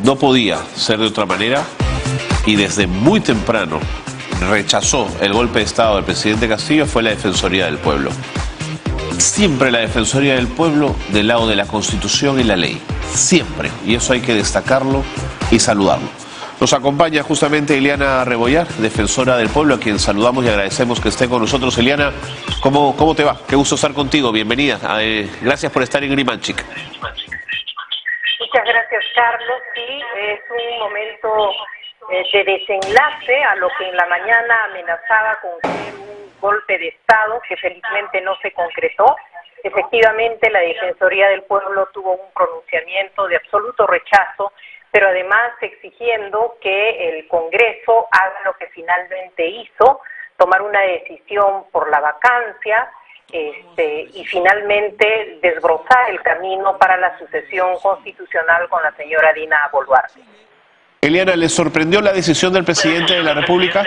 no podía ser de otra manera y desde muy temprano rechazó el golpe de Estado del presidente Castillo fue la Defensoría del Pueblo. Siempre la Defensoría del Pueblo del lado de la Constitución y la ley. Siempre. Y eso hay que destacarlo y saludarlo. Nos acompaña justamente Eliana Rebollar, defensora del pueblo, a quien saludamos y agradecemos que esté con nosotros. Eliana, ¿cómo te va? Qué gusto estar contigo, bienvenida. Gracias por estar en Grimanchik. Muchas gracias, Carlos. Sí, es un momento de desenlace a lo que en la mañana amenazaba con ser un golpe de Estado, que felizmente no se concretó. Efectivamente, la Defensoría del Pueblo tuvo un pronunciamiento de absoluto rechazo, pero además exigiendo que el Congreso haga lo que finalmente hizo, tomar una decisión por la vacancia y finalmente desbrozar el camino para la sucesión constitucional con la señora Dina Boluarte. Eliana, ¿le sorprendió la decisión del presidente de la República?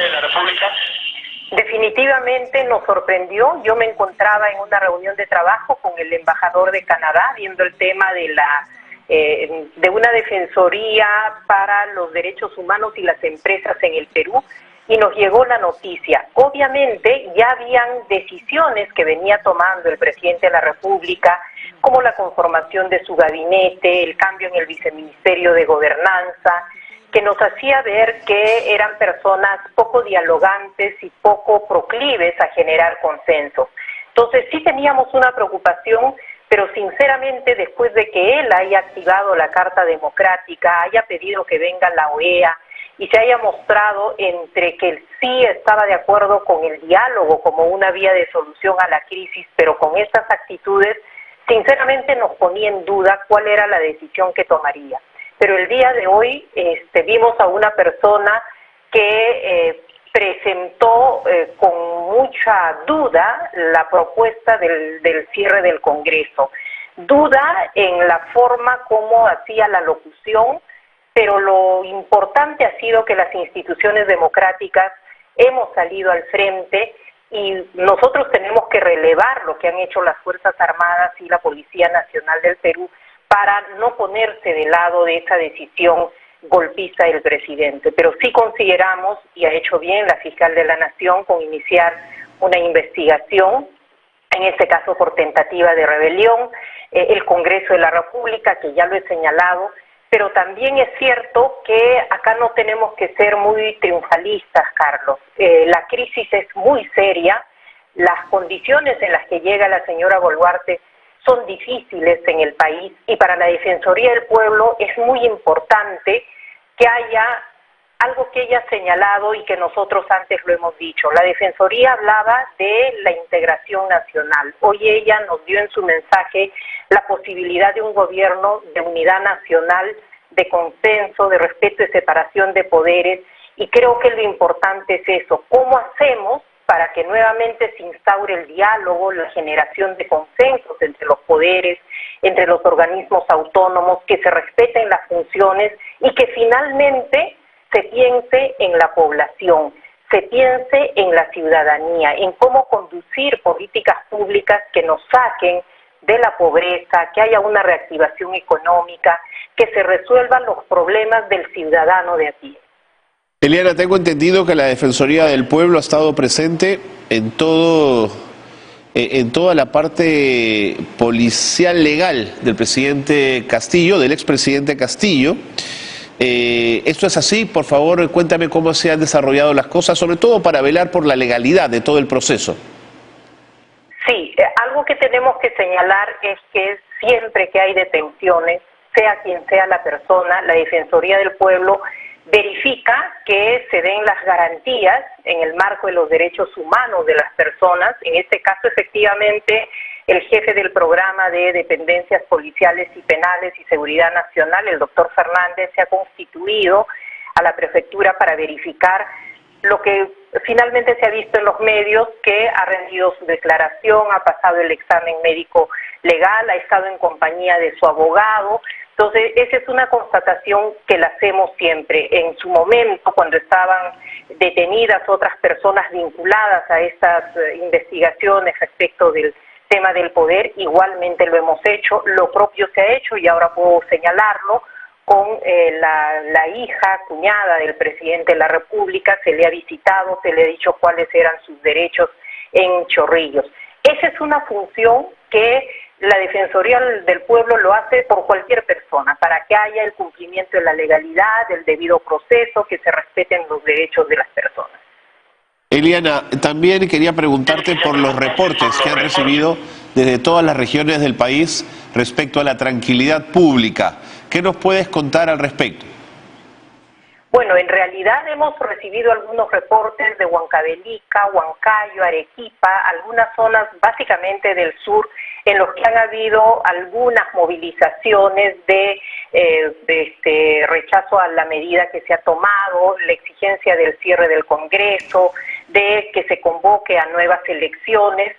Definitivamente nos sorprendió. Yo me encontraba en una reunión de trabajo con el embajador de Canadá viendo el tema de una defensoría para los derechos humanos y las empresas en el Perú, y nos llegó la noticia. Obviamente ya habían decisiones que venía tomando el presidente de la República, como la conformación de su gabinete, el cambio en el viceministerio de Gobernanza, que nos hacía ver que eran personas poco dialogantes y poco proclives a generar consenso. Entonces sí teníamos una preocupación, pero sinceramente después de que él haya activado la Carta Democrática, haya pedido que venga la OEA y se haya mostrado entre que él sí estaba de acuerdo con el diálogo como una vía de solución a la crisis, pero con estas actitudes, sinceramente nos ponía en duda cuál era la decisión que tomaría. Pero el día de hoy vimos a una persona que presentó con mucha duda la propuesta del cierre del Congreso. Duda en la forma como hacía la locución, pero lo importante ha sido que las instituciones democráticas hemos salido al frente y nosotros tenemos que relevar lo que han hecho las Fuerzas Armadas y la Policía Nacional del Perú para no ponerse del lado de esa decisión golpista del presidente. Pero sí consideramos, y ha hecho bien la fiscal de la Nación, con iniciar una investigación, en este caso por tentativa de rebelión, el Congreso de la República, que ya lo he señalado, pero también es cierto que acá no tenemos que ser muy triunfalistas, Carlos. La crisis es muy seria, las condiciones en las que llega la señora Boluarte son difíciles en el país, y para la Defensoría del Pueblo es muy importante que haya algo que ella ha señalado y que nosotros antes lo hemos dicho. La Defensoría hablaba de la integración nacional. Hoy ella nos dio en su mensaje la posibilidad de un gobierno de unidad nacional, de consenso, de respeto y separación de poderes, y creo que lo importante es eso. ¿Cómo hacemos para que nuevamente se instaure el diálogo, la generación de consensos entre los poderes, entre los organismos autónomos, que se respeten las funciones y que finalmente se piense en la población, se piense en la ciudadanía, en cómo conducir políticas públicas que nos saquen de la pobreza, que haya una reactivación económica, que se resuelvan los problemas del ciudadano de a pie? Eliana, tengo entendido que la Defensoría del Pueblo ha estado presente en toda la parte policial legal del presidente Castillo, del expresidente Castillo. ¿Esto es así? Por favor, cuéntame cómo se han desarrollado las cosas, sobre todo para velar por la legalidad de todo el proceso. Sí, algo que tenemos que señalar es que siempre que hay detenciones, sea quien sea la persona, la Defensoría del Pueblo verifica que se den las garantías en el marco de los derechos humanos de las personas. En este caso, efectivamente, el jefe del programa de dependencias policiales y penales y seguridad nacional, el doctor Fernández, se ha constituido a la prefectura para verificar lo que finalmente se ha visto en los medios, que ha rendido su declaración, ha pasado el examen médico legal, ha estado en compañía de su abogado. Entonces, esa es una constatación que la hacemos siempre. En su momento, cuando estaban detenidas otras personas vinculadas a estas investigaciones respecto del tema del poder, igualmente lo hemos hecho. Lo propio se ha hecho, y ahora puedo señalarlo, con la hija, cuñada del presidente de la República, se le ha visitado, se le ha dicho cuáles eran sus derechos en Chorrillos. Esa es una función que la Defensoría del Pueblo lo hace por cualquier persona, para que haya el cumplimiento de la legalidad, del debido proceso, que se respeten los derechos de las personas. Eliana, también quería preguntarte por los reportes que han recibido desde todas las regiones del país respecto a la tranquilidad pública. ¿Qué nos puedes contar al respecto? Bueno, en realidad hemos recibido algunos reportes de Huancavelica, Huancayo, Arequipa, algunas zonas básicamente del sur, en los que han habido algunas movilizaciones de rechazo a la medida que se ha tomado, la exigencia del cierre del Congreso, de que se convoque a nuevas elecciones.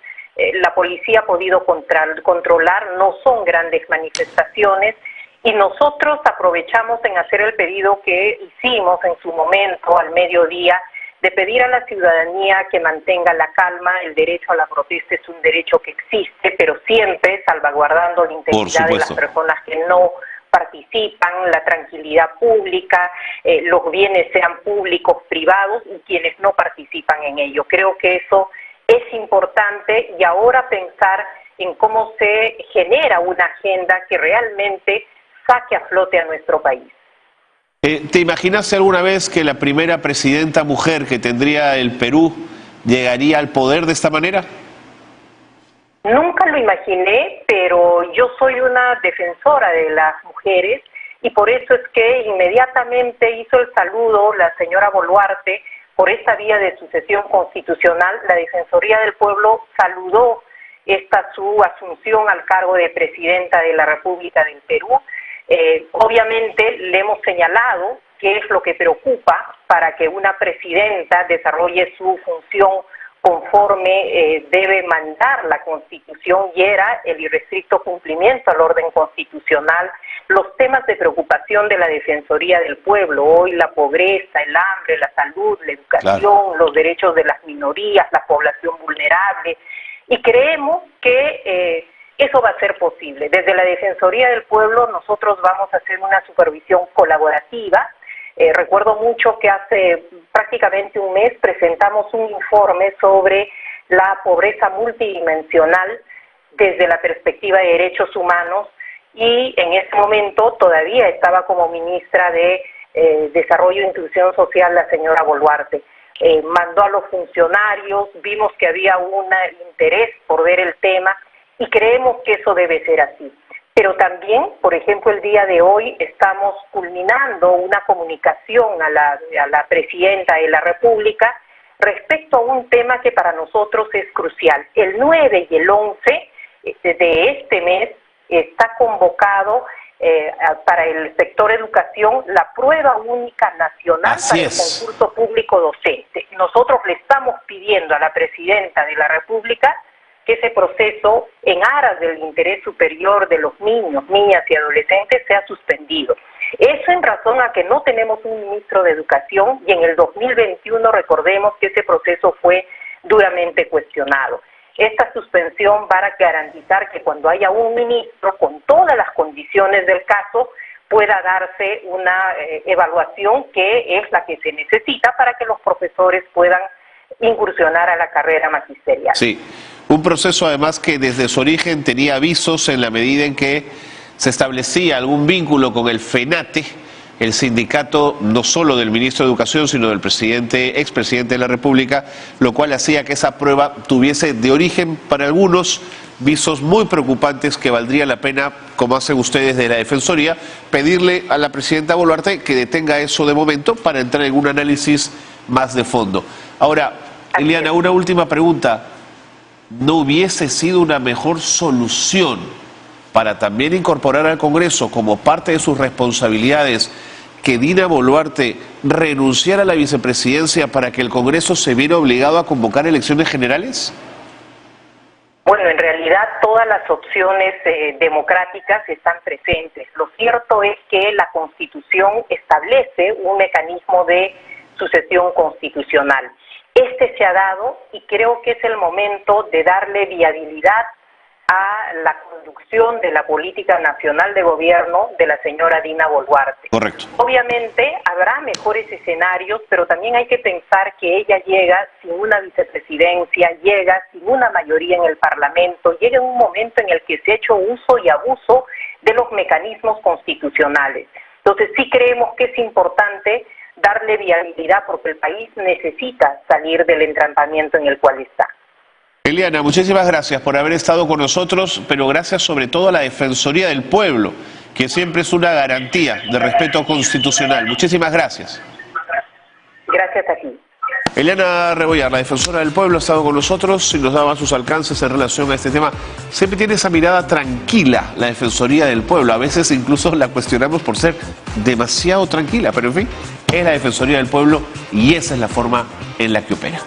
La policía ha podido controlar, no son grandes manifestaciones, y nosotros aprovechamos en hacer el pedido que hicimos en su momento, al mediodía, de pedir a la ciudadanía que mantenga la calma. El derecho a la protesta es un derecho que existe, pero siempre salvaguardando la integridad de las personas que no participan, la tranquilidad pública, los bienes sean públicos, privados, y quienes no participan en ello. Creo que eso es importante, y ahora pensar en cómo se genera una agenda que realmente saque a flote a nuestro país. ¿Te imaginaste alguna vez que la primera presidenta mujer que tendría el Perú llegaría al poder de esta manera? Nunca lo imaginé, pero yo soy una defensora de las mujeres, y por eso es que inmediatamente hizo el saludo la señora Boluarte por esta vía de sucesión constitucional. La Defensoría del Pueblo saludó su asunción al cargo de presidenta de la República del Perú. Obviamente le hemos señalado qué es lo que preocupa para que una presidenta desarrolle su función conforme debe mandar la Constitución, y era el irrestricto cumplimiento al orden constitucional. Los temas de preocupación de la Defensoría del Pueblo hoy: la pobreza, el hambre, la salud, la educación, los derechos de las minorías, la población vulnerable, y creemos que eso va a ser posible. Desde la Defensoría del Pueblo nosotros vamos a hacer una supervisión colaborativa. Recuerdo mucho que hace prácticamente un mes presentamos un informe sobre la pobreza multidimensional desde la perspectiva de derechos humanos, y en ese momento todavía estaba como ministra de Desarrollo e Inclusión Social la señora Boluarte. Mandó a los funcionarios, vimos que había un interés por ver el tema, y creemos que eso debe ser así. Pero también, por ejemplo, el día de hoy estamos culminando una comunicación a la presidenta de la República respecto a un tema que para nosotros es crucial. El 9 y el 11 de este mes está convocado para el sector educación la prueba única nacional para el concurso público docente. Nosotros le estamos pidiendo a la presidenta de la República que ese proceso, en aras del interés superior de los niños, niñas y adolescentes, sea suspendido. Eso en razón a que no tenemos un ministro de Educación, y en el 2021 recordemos que ese proceso fue duramente cuestionado. Esta suspensión va a garantizar que cuando haya un ministro con todas las condiciones del caso, pueda darse una evaluación que es la que se necesita para que los profesores puedan incursionar a la carrera magisterial. Sí, un proceso además que desde su origen tenía avisos en la medida en que se establecía algún vínculo con el FENATE, el sindicato no solo del ministro de Educación, sino del expresidente de la República, lo cual hacía que esa prueba tuviese de origen para algunos visos muy preocupantes que valdría la pena, como hacen ustedes de la Defensoría, pedirle a la presidenta Boluarte que detenga eso de momento para entrar en un análisis más de fondo. Ahora, Eliana, una última pregunta. ¿No hubiese sido una mejor solución para también incorporar al Congreso como parte de sus responsabilidades que Dina Boluarte renunciara a la vicepresidencia para que el Congreso se viera obligado a convocar elecciones generales? Bueno, en realidad todas las opciones democráticas están presentes. Lo cierto es que la Constitución establece un mecanismo de sucesión constitucional. Este se ha dado, y creo que es el momento de darle viabilidad a la conducción de la política nacional de gobierno de la señora Dina Boluarte. Correcto. Obviamente habrá mejores escenarios, pero también hay que pensar que ella llega sin una vicepresidencia, llega sin una mayoría en el Parlamento, llega en un momento en el que se ha hecho uso y abuso de los mecanismos constitucionales. Entonces sí creemos que es importante darle viabilidad porque el país necesita salir del entrampamiento en el cual está. Eliana, muchísimas gracias por haber estado con nosotros, pero gracias sobre todo a la Defensoría del Pueblo, que siempre es una garantía de respeto constitucional. Muchísimas gracias. Gracias a ti. Eliana Rebollar, la defensora del pueblo, ha estado con nosotros y nos daba sus alcances en relación a este tema. Siempre tiene esa mirada tranquila, la Defensoría del Pueblo. A veces incluso la cuestionamos por ser demasiado tranquila, pero en fin, es la Defensoría del Pueblo y esa es la forma en la que opera.